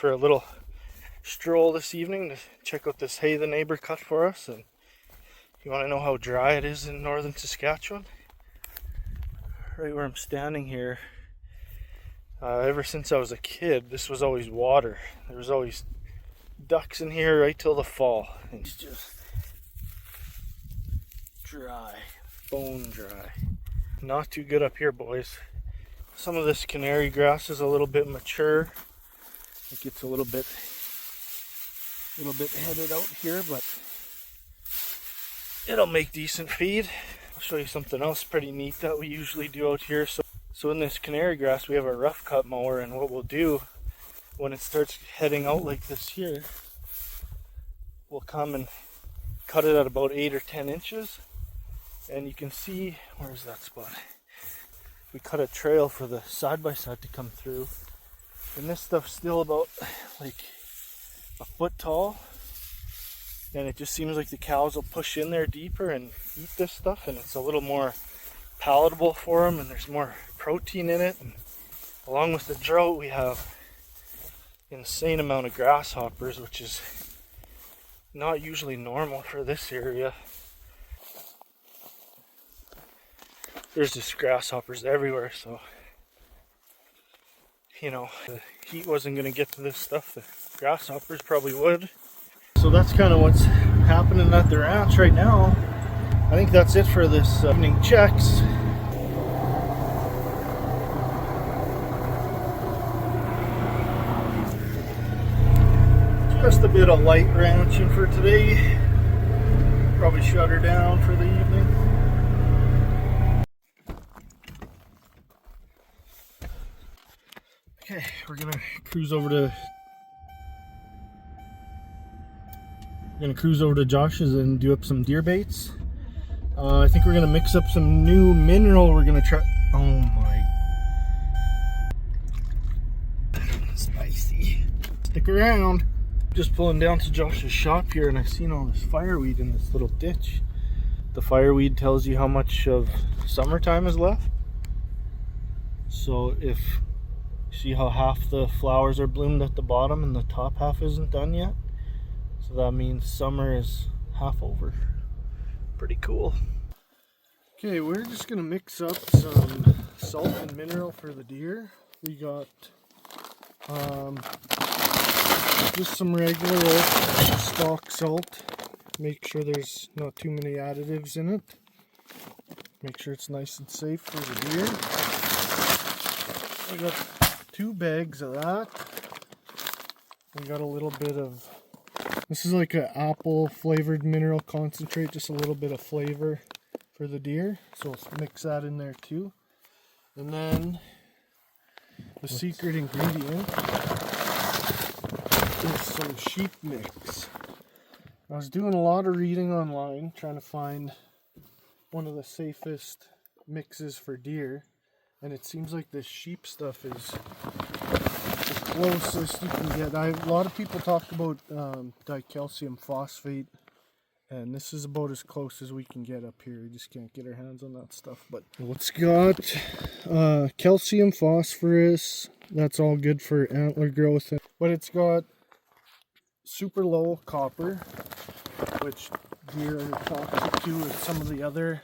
for a little stroll this evening to check out this hay the neighbor cut for us. And you want to know how dry it is in northern Saskatchewan? Right where I'm standing here, ever since I was a kid, this was always water. There was always ducks in here right till the fall. And it's just dry, bone dry. Not too good up here, boys. Some of this canary grass is a little bit mature. It gets a little bit headed out here, but it'll make decent feed. I'll show you something else pretty neat that we usually do out here. So in this canary grass, we have a rough cut mower, and what we'll do when it starts heading out like this here, we'll come and cut it at about 8 or 10 inches. And you can see, where's that spot? We cut a trail for the side-by-side to come through. And this stuff's still about like a foot tall. And it just seems like the cows will push in there deeper and eat this stuff. And it's a little more palatable for them, and there's more protein in it. And along with the drought, we have an insane amount of grasshoppers, which is not usually normal for this area. There's just grasshoppers everywhere, so you know, the heat wasn't going to get to this stuff. The grasshoppers probably would. So that's kind of what's happening at the ranch right now. I think that's it for this evening checks. Just a bit of light ranching for today. Probably shut her down for the evening. Okay, we're gonna cruise over to Josh's and do up some deer baits. I think we're gonna mix up some new mineral. We're gonna try. Oh my! Spicy. Stick around. Just pulling down to Josh's shop here, and I've seen all this fireweed in this little ditch. The fireweed tells you how much of summertime is left. So if see how half the flowers are bloomed at the bottom and the top half isn't done yet, so that means summer is half over. Pretty cool. Okay, we're just gonna mix up some salt and mineral for the deer. We got just some regular old stock salt. Make sure there's not too many additives in it. Make sure it's nice and safe for the deer. We got 2 bags of that. We got a little bit of, this is like an apple flavored mineral concentrate, just a little bit of flavor for the deer. So let's mix that in there too. And then the secret ingredient is some sheep mix. I was doing a lot of reading online trying to find one of the safest mixes for deer. And it seems like this sheep stuff is the closest you can get. A lot of people talk about dicalcium phosphate, and this is about as close as we can get up here. We just can't get our hands on that stuff. But it's got calcium, phosphorus. That's all good for antler growth. But it's got super low copper, which deer are toxic to, with some of the other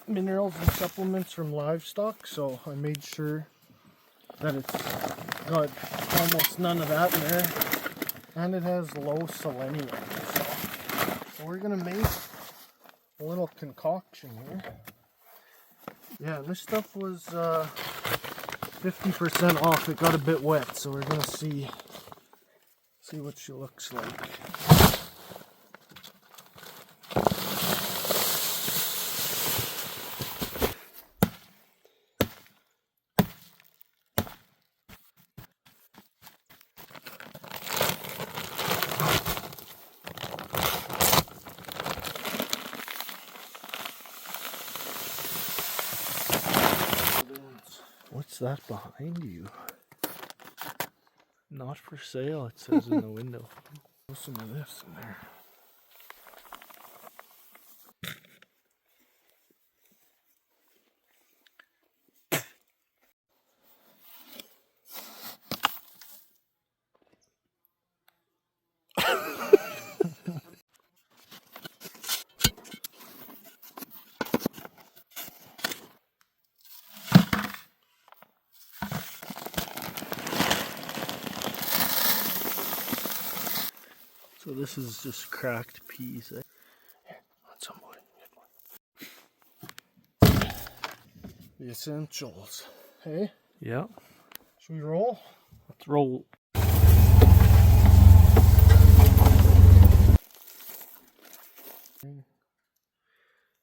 minerals and supplements from livestock. So I made sure that it's got almost none of that in there, and it has low selenium. So we're gonna make a little concoction here. Yeah, this stuff was 50% off. It got a bit wet, so we're gonna see what she looks like. What's that behind you? Not for sale, it says in the window. Put some of this in there. this is just cracked peas. Eh? Here, want some more? The essentials. Hey? Yeah. Should we roll? Let's roll.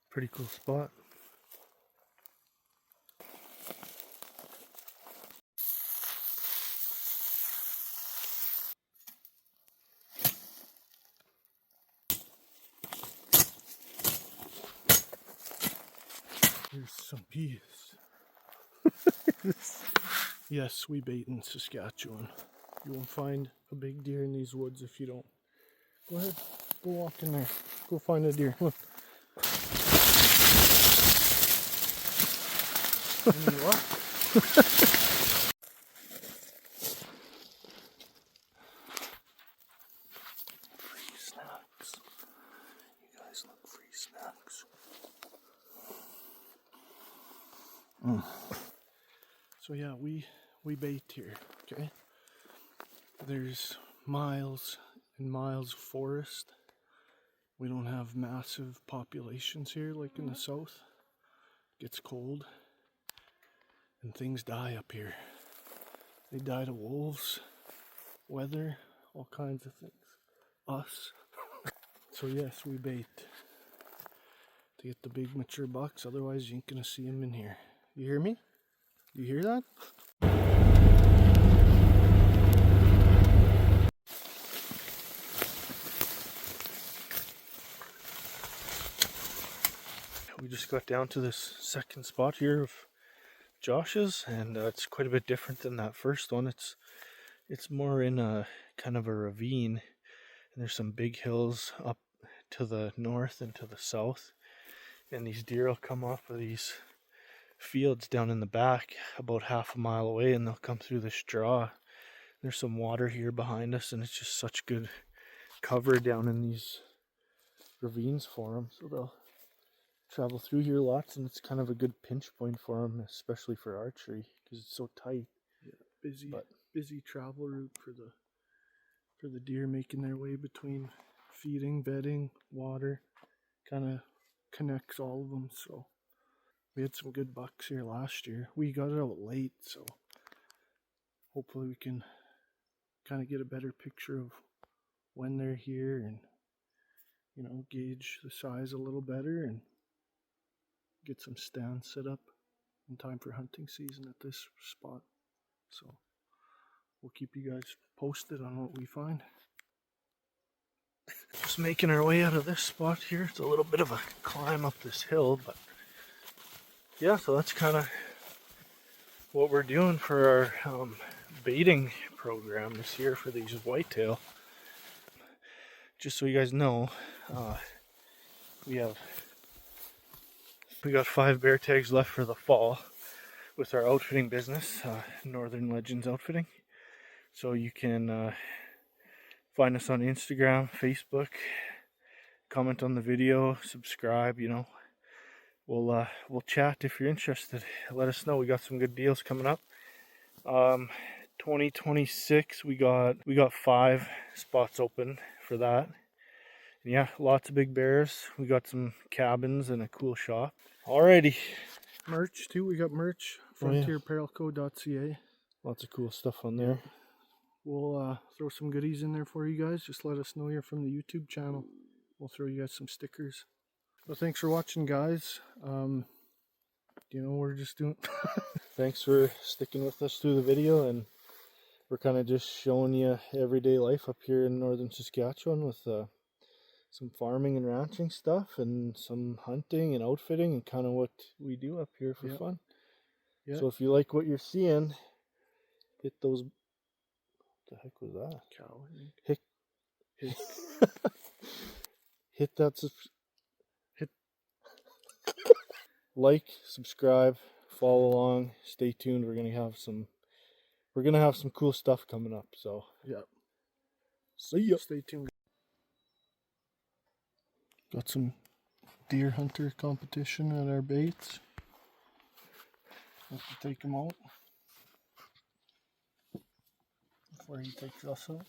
Pretty cool spot. Here's some peas. Yes, we bait in Saskatchewan. You won't find a big deer in these woods if you don't. Go ahead, go walk in there. Go find a deer. Look. Any luck? Free snacks. You guys love free snacks. So yeah, we bait here, okay? There's miles and miles of forest. We don't have massive populations here like in the south. It gets cold and things die up here. They die to wolves, weather, all kinds of things. Us. So yes, we bait to get the big mature bucks, otherwise you ain't gonna see them in here. You hear me? You hear that? We just got down to this second spot here of Josh's, and it's quite a bit different than that first one. It's more in a kind of a ravine, and there's some big hills up to the north and to the south, and these deer will come off of these fields down in the back about half a mile away, and they'll come through this draw. There's some water here behind us, and it's just such good cover down in these ravines for them, so they'll travel through here lots, and it's kind of a good pinch point for them, especially for archery because it's so tight. Yeah, busy travel route for the deer making their way between feeding, bedding, water. Kind of connects all of them. So we had some good bucks here last year. We got it out late, so hopefully we can kind of get a better picture of when they're here and, you know, gauge the size a little better and get some stands set up in time for hunting season at this spot. So we'll keep you guys posted on what we find. Just making our way out of this spot here. It's a little bit of a climb up this hill, but yeah, so that's kind of what we're doing for our baiting program this year for these whitetail. Just so you guys know, we got 5 bear tags left for the fall with our outfitting business, Northern Legends Outfitting. So you can find us on Instagram, Facebook, comment on the video, subscribe. You know, we'll chat if you're interested. Let us know. We got some good deals coming up. 2026, we got 5 spots open for that. And yeah, lots of big bears. We got some cabins and a cool shop. Alrighty. Merch too. We got merch. FrontierApparelCo.ca. Lots of cool stuff on there. We'll throw some goodies in there for you guys. Just let us know you're from the YouTube channel. We'll throw you guys some stickers. So thanks for watching, guys. You know, we're just doing... Thanks for sticking with us through the video, and we're kind of just showing you everyday life up here in northern Saskatchewan with some farming and ranching stuff and some hunting and outfitting and kind of what we do up here for fun. Yep. So if you like what you're seeing, hit those... What the heck was that? Cow. Hit that like, subscribe, follow along, stay tuned. We're gonna have some cool stuff coming up. So yeah. See ya. Stay tuned. Got some deer hunter competition at our baits. Have to take them out before he takes us out.